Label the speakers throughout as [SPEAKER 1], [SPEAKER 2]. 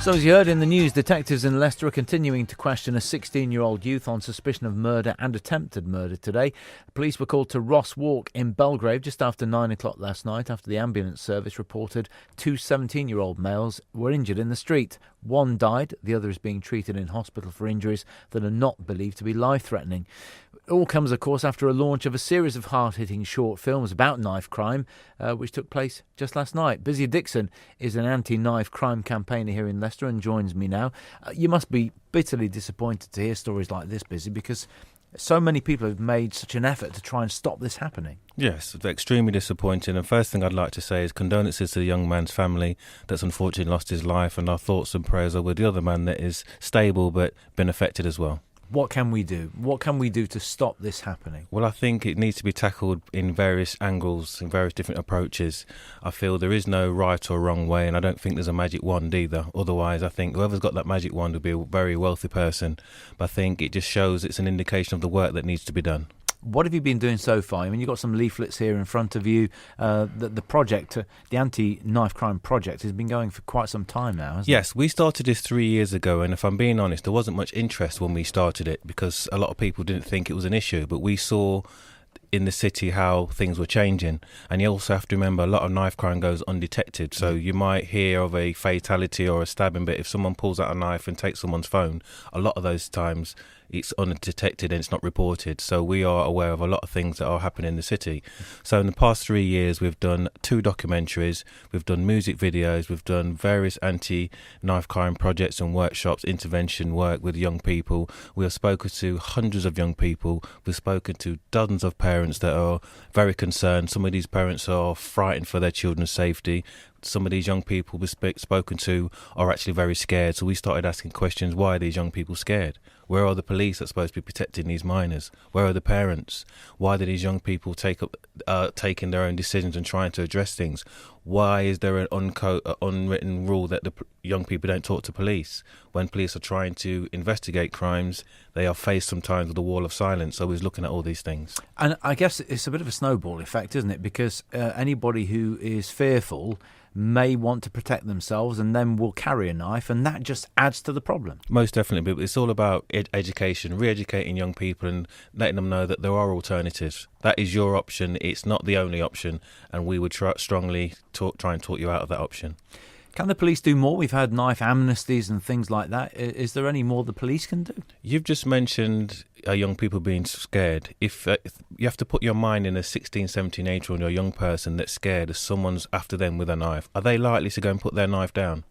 [SPEAKER 1] So as you heard in the news, detectives in Leicester are continuing to question a 16-year-old youth on suspicion of murder and attempted murder today. Police were called to Ross Walk in Belgrave just after 9 o'clock last night after the ambulance service reported two 17-year-old males were injured in the street. One died, the other is being treated in hospital for injuries that are not believed to be life-threatening. It all comes, of course, after a launch of a series of hard-hitting short films about knife crime, which took place just last night. Bizzi Dixon is an anti-knife crime campaigner here in Leicester and joins me now. You must be bitterly disappointed to hear stories like this, Bizzi, because so many people have made such an effort to try and stop this happening.
[SPEAKER 2] Yes, it's extremely disappointing. And first thing I'd like to say is condolences to the young man's family that's unfortunately lost his life, and our thoughts and prayers are with the other man that is stable but been affected as well.
[SPEAKER 1] What can we do? What can we do to stop this happening?
[SPEAKER 2] Well, I think it needs to be tackled in various angles, in various different approaches. I feel there is no right or wrong way, and I don't think there's a magic wand either. Otherwise, I think whoever's got that magic wand will be a very wealthy person. But I think it just shows it's an indication of the work that needs to be done.
[SPEAKER 1] What have you been doing so far? I mean, you've got some leaflets here in front of you. The project, the anti-knife crime project, has been going for quite some time now, hasn't it?
[SPEAKER 2] Yes, we started this 3 years ago, and if I'm being honest, there wasn't much interest when we started it because a lot of people didn't think it was an issue, but we saw in the city how things were changing. And you also have to remember a lot of knife crime goes undetected, so you might hear of a fatality or a stabbing, but if someone pulls out a knife and takes someone's phone, a lot of those times it's undetected and it's not reported. So we are aware of a lot of things that are happening in the city. So in the past 3 years we've done 2 documentaries, we've done music videos, we've done various anti-knife crime projects and workshops, intervention work with young people. We have spoken to hundreds of young people, we've spoken to dozens of parents that are very concerned. Some of these parents are frightened for their children's safety. Some of these young people we've spoken to are actually very scared. So we started asking questions, why are these young people scared? Where are the police that's supposed to be protecting these minors? Where are the parents? Why do these young people taking their own decisions and trying to address things? Why is there an unwritten rule that the young people don't talk to police? When police are trying to investigate crimes, they are faced sometimes with a wall of silence. So we're looking at all these things.
[SPEAKER 1] And I guess it's a bit of a snowball effect, isn't it? Because anybody who is fearful may want to protect themselves and then will carry a knife, and that just adds to the problem.
[SPEAKER 2] Most definitely, but it's all about education, re-educating young people and letting them know that there are alternatives. That is your option, it's not the only option, and we would strongly try and talk you out of that option.
[SPEAKER 1] Can the police do more? We've had knife amnesties and things like that. Is there any more the police can do?
[SPEAKER 2] You've just mentioned young people being scared. If you have to put your mind in a 16, 17, 18-year-old young person that's scared as someone's after them with a knife, are they likely to go and put their knife down?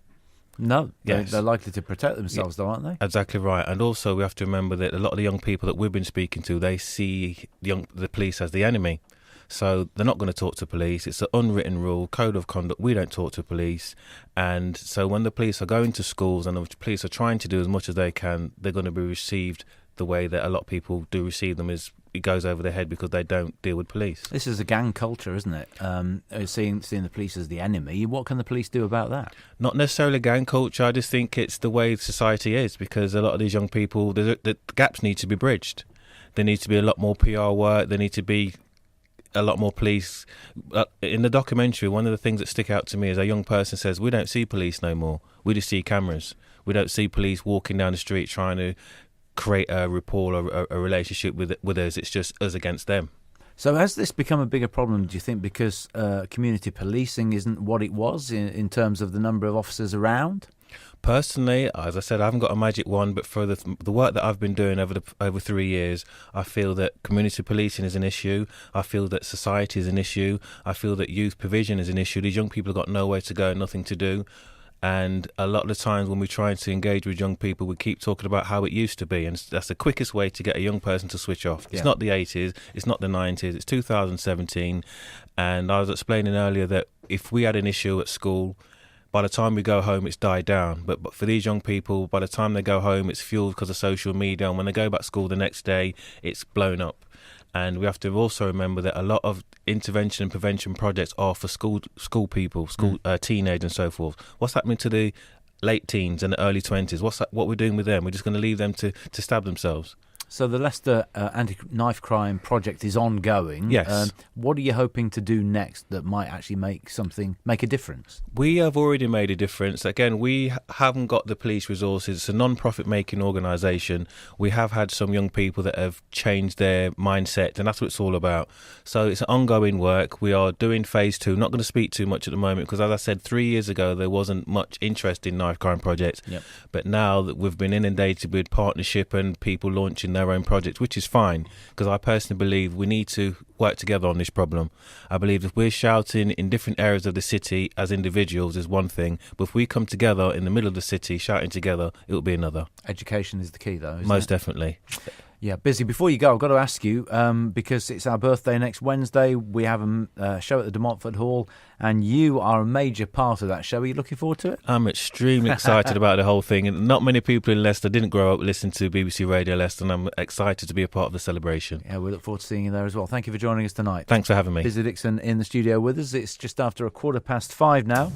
[SPEAKER 1] No,
[SPEAKER 2] yes.
[SPEAKER 1] They're likely to protect themselves, though, aren't they?
[SPEAKER 2] Exactly right. And also we have to remember that a lot of the young people that we've been speaking to, they see the police as the enemy. So they're not going to talk to police. It's an unwritten rule, code of conduct. We don't talk to police. And so when the police are going to schools and the police are trying to do as much as they can, they're going to be received the way that a lot of people do receive them, is it goes over their head because they don't deal with police.
[SPEAKER 1] This is a gang culture, isn't it? Seeing the police as the enemy. What can the police do about that?
[SPEAKER 2] Not necessarily gang culture. I just think it's the way society is, because a lot of these young people, the gaps need to be bridged. There needs to be a lot more PR work. There need to be a lot more police. In the documentary, one of the things that stick out to me is a young person says, we don't see police no more. We just see cameras. We don't see police walking down the street trying to create a rapport or a relationship with us. It's just us against them.
[SPEAKER 1] So has this become a bigger problem, do you think, because community policing isn't what it was in terms of the number of officers around?
[SPEAKER 2] Personally, as I said, I haven't got a magic wand, but for the work that I've been doing over 3 years, I feel that community policing is an issue. I feel that society is an issue. I feel that youth provision is an issue. These young people have got nowhere to go, nothing to do. And a lot of the times when we're trying to engage with young people, we keep talking about how it used to be. And that's the quickest way to get a young person to switch off. It's not the 80s, it's not the 90s, it's 2017. And I was explaining earlier that if we had an issue at school, by the time we go home, it's died down. But for these young people, by the time they go home, it's fueled because of social media. And when they go back to school the next day, it's blown up. And we have to also remember that a lot of intervention and prevention projects are for school people, teenage and so forth. What's happening to the late teens and the early 20s? What we're doing with them? We're just going to leave them to stab themselves.
[SPEAKER 1] So the Leicester anti-knife crime project is ongoing.
[SPEAKER 2] Yes.
[SPEAKER 1] What are you hoping to do next that might actually make a difference?
[SPEAKER 2] We have already made a difference. Again, we haven't got the police resources. It's a non-profit making organisation. We have had some young people that have changed their mindset, and that's what it's all about. So it's an ongoing work. We are doing phase 2. Not going to speak too much at the moment because, as I said, 3 years ago there wasn't much interest in knife crime projects.
[SPEAKER 1] Yep.
[SPEAKER 2] But now that we've been inundated with partnership and people launching their own projects, which is fine, because I personally believe we need to work together on this problem. I believe if we're shouting in different areas of the city as individuals is one thing, but if we come together in the middle of the city shouting together, it will be another.
[SPEAKER 1] Education is the key, though, isn't
[SPEAKER 2] Most
[SPEAKER 1] it?
[SPEAKER 2] definitely.
[SPEAKER 1] Yeah, Bizzi, before you go, I've got to ask you, because it's our birthday next Wednesday, we have a show at the De Montfort Hall, and you are a major part of that show. Are you looking forward to it?
[SPEAKER 2] I'm extremely excited about the whole thing. And not many people in Leicester didn't grow up listening to BBC Radio Leicester, and I'm excited to be a part of the celebration.
[SPEAKER 1] Yeah, we look forward to seeing you there as well. Thank you for joining us tonight.
[SPEAKER 2] Thanks for having me.
[SPEAKER 1] Bizzi Dixon in the studio with us. It's just after 5:15 now.